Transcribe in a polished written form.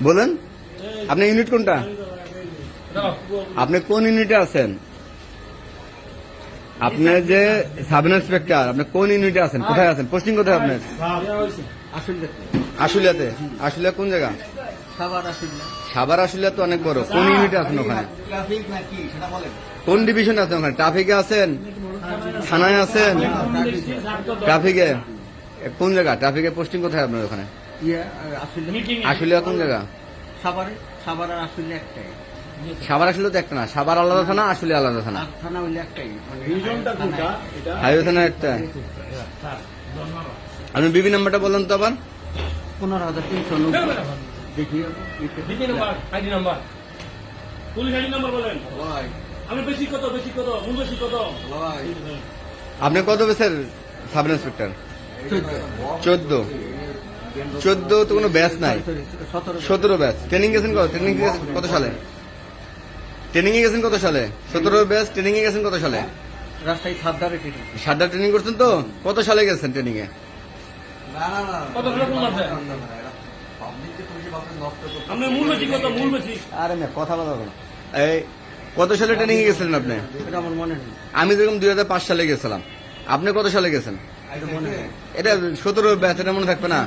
বলেন আপনি ইউনিট কোনটা? আপনি কোন ইউনিটে আছেন? আপনি যে সাব ইন্সপেক্টর, আপনি কোন ইউনিটে আছেন? কোথায় আছেন? পোস্টিং কোথায় আপনার? আশুলিয়াতে। আশুলিয়া কোন জায়গা? সাভার। আশুলিয়া তো অনেক বড়। কোন ইউনিটে আছেন ওখানে? কোন ডিভিশনে আছেন ওখানে? ট্রাফিকে আছেন? থানায় আছেন? ট্রাফিকে কোন জায়গা? ট্রাফিকে পোস্টিং কোথায় আপনার ওখানে? আশুলিয়া কোন জায়গা? সাভার আর আশুলিয়া একটাই। সাভার আসলে তো একটা না, সাভার আলাদা থানা, আশুলিয়া আলাদা থানা। থানা হইলে একটাই। হাইওয়ে থানা একটা। আপনি বিবি নাম্বারটা বলেন তো আবার। 15,390। দেখি আপনি কত বেসের সাব ইন্সপেক্টর? 14 তো কোনো ব্যাচ নাই। 17 ব্যাচ। ট্রেনিং গেছেন কত? ট্রেনিং কত সালে? ট্রেনিং এ গেছেন কত সালে? 17 ব্যাচ। ট্রেনিং এ গেছেন কত সালে? রাস্তায় সাতটা ট্রেনিং করছেন তো? কত সালে গেছেন ট্রেনিং এ? আরে না, কথা বলা হবে না। এই কত সালে ট্রেনিং এ গেছিলেন আপনি? আমার মনে নেই। আমি যেরকম 2005 সালে গেছিলাম। আপনি কত সালে গেছেন? এটা 17 ব্যাচ, এটা মনে থাকবে না?